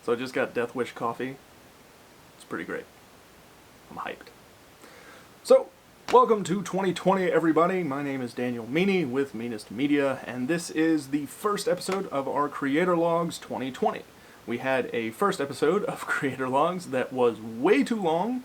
So I just got Death Wish coffee. It's pretty great. I'm hyped. So, welcome to 2020, everybody. My name is Daniel Meaney with Meanest Media, and this is the first episode of our Creator Logs 2020. We had a first episode of Creator Logs that was way too long,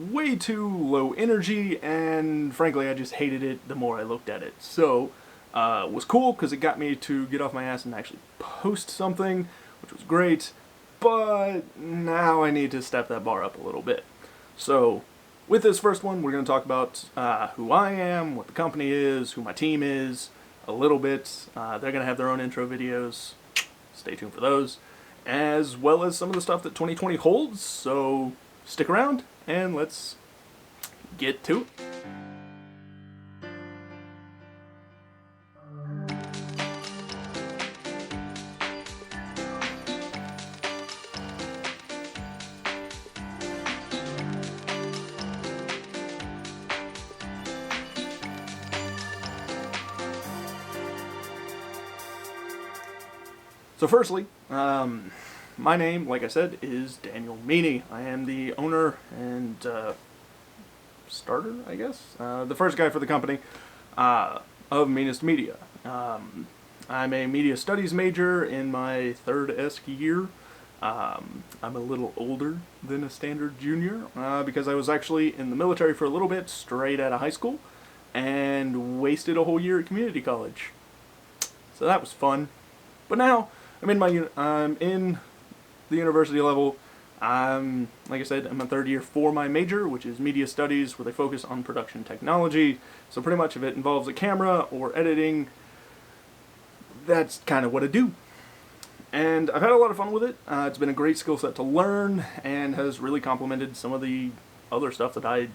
way too low energy, and frankly, I just hated it the more I looked at it. So, it was cool because it got me to get off my ass and actually post something, which was great, but now I need to step that bar up a little bit. So, with this first one, we're going to talk about who I am, what the company is, who my team is, a little bit. They're going to have their own intro videos. Stay tuned for those. As well as some of the stuff that 2020 holds. So stick around and let's get to it. So firstly, my name, like I said, is Daniel Meaney. I am the owner and starter, I guess, the first guy for the company of Meanest Media. I'm a media studies major in my third-esque year. I'm a little older than a standard junior because I was actually in the military for a little bit straight out of high school and wasted a whole year at community college. So that was fun. But now I'm in the university level. Like I said, I'm a third year for my major, which is media studies, where they focus on production technology. So pretty much if it involves a camera or editing, that's kind of what I do. And I've had a lot of fun with it. It's been a great skill set to learn and has really complemented some of the other stuff that I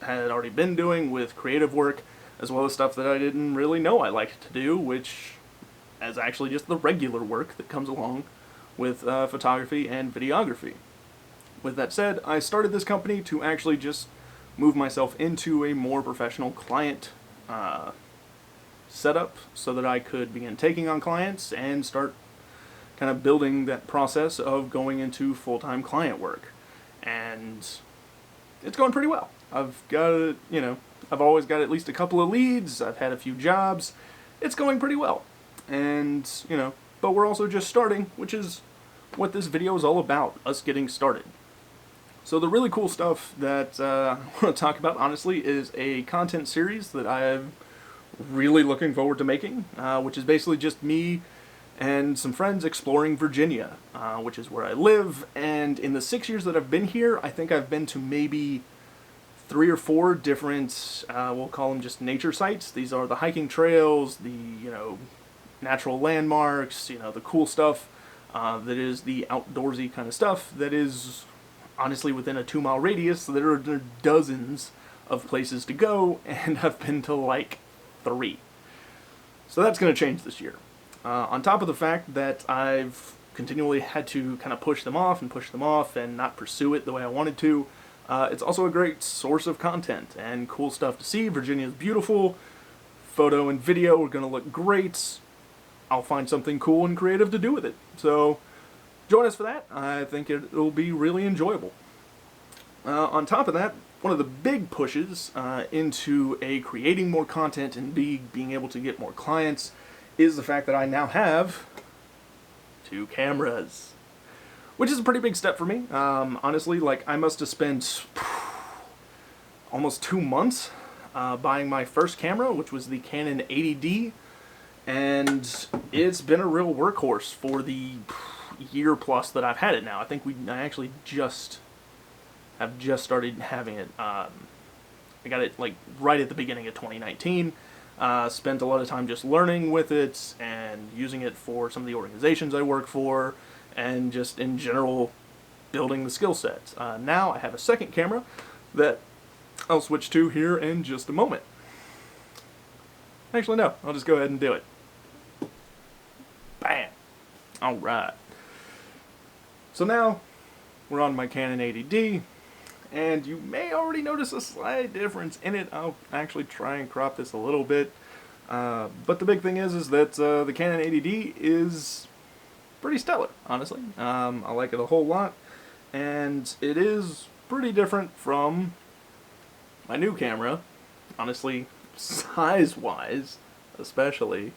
had already been doing with creative work, as well as stuff that I didn't really know I liked to do, which is actually just the regular work that comes along with photography and videography. With that said, I started this company to actually just move myself into a more professional client setup so that I could begin taking on clients and start kind of building that process of going into full-time client work. And it's going pretty well. I've always got at least a couple of leads. I've had a few jobs. It's going pretty well. And, but we're also just starting, which is what this video is all about, us getting started. So the really cool stuff that I want to talk about, honestly, is a content series that I'm really looking forward to making, which is basically just me and some friends exploring Virginia, which is where I live. And in the 6 years that I've been here, I think I've been to maybe 3 or 4 different, we'll call them just nature sites. These are the hiking trails, the, natural landmarks, the cool stuff that is the outdoorsy kind of stuff that is honestly within a 2-mile radius. There are dozens of places to go, and I've been to like 3. So that's going to change this year. On top of the fact that I've continually had to kind of push them off and not pursue it the way I wanted to, it's also a great source of content and cool stuff to see. Virginia is beautiful. Photo and video are going to look great. I'll find something cool and creative to do with it. So join us for that. I think it'll be really enjoyable. On top of that, one of the big pushes into creating more content and being able to get more clients is the fact that I now have 2 cameras, which is a pretty big step for me. Honestly, I must have spent almost 2 months buying my first camera, which was the Canon 80D. And it's been a real workhorse for the year plus that I've had it now. I think I actually have just started having it. I got it right at the beginning of 2019. Spent a lot of time just learning with it and using it for some of the organizations I work for, and just in general building the skill set. Now I have a second camera that I'll switch to here in just a moment. Actually, no, I'll just go ahead and do it. Bam! Alright. So now, we're on my Canon 80D, and you may already notice a slight difference in it. I'll actually try and crop this a little bit. But the big thing is that the Canon 80D is pretty stellar, honestly. I like it a whole lot, and it is pretty different from my new camera, honestly, size-wise, especially.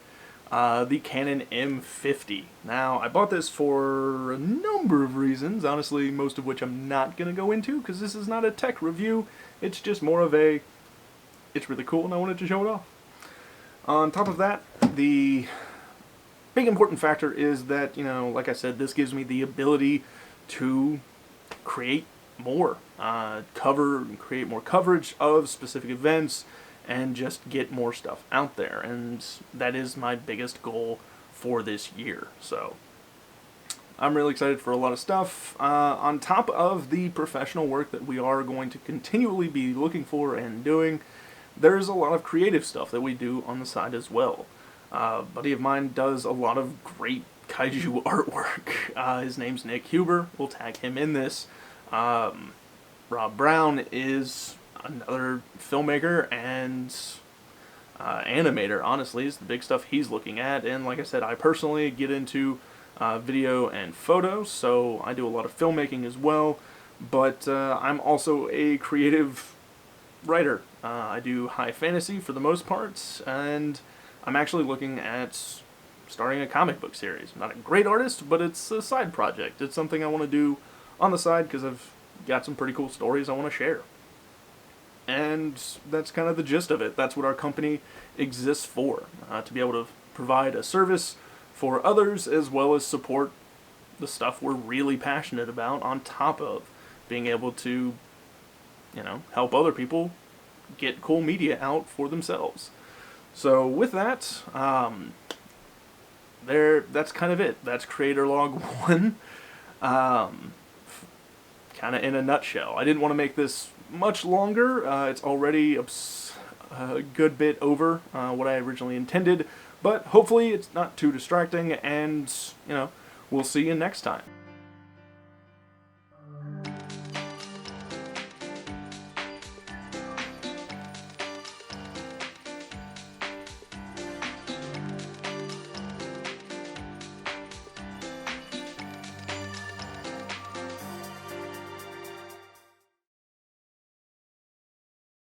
The Canon M50. Now, I bought this for a number of reasons, honestly, most of which I'm not going to go into, because this is not a tech review. It's just more of a, it's really cool and I wanted to show it off. On top of that, the big important factor is that, you know, like I said, this gives me the ability to create more, create more coverage of specific events, and just get more stuff out there. And that is my biggest goal for this year. So I'm really excited for a lot of stuff. On top of the professional work that we are going to continually be looking for and doing, there's a lot of creative stuff that we do on the side as well. A buddy of mine does a lot of great kaiju artwork. His name's Nick Huber. We'll tag him in this. Rob Brown is another filmmaker and animator, honestly, is the big stuff he's looking at. And like I said, I personally get into video and photo, so I do a lot of filmmaking as well, but I'm also a creative writer. I do high fantasy for the most part, and I'm actually looking at starting a comic book series. I'm not a great artist, but it's a side project. It's something I want to do on the side because I've got some pretty cool stories I want to share. And that's kind of the gist of it. That's what our company exists for, to be able to provide a service for others as well as support the stuff we're really passionate about, on top of being able to, you know, help other people get cool media out for themselves. So with that, that's kind of it. That's Creator Log 1, kind of in a nutshell. I didn't want to make this much longer. It's already a good bit over what I originally intended, but hopefully it's not too distracting, and, you know, we'll see you next time.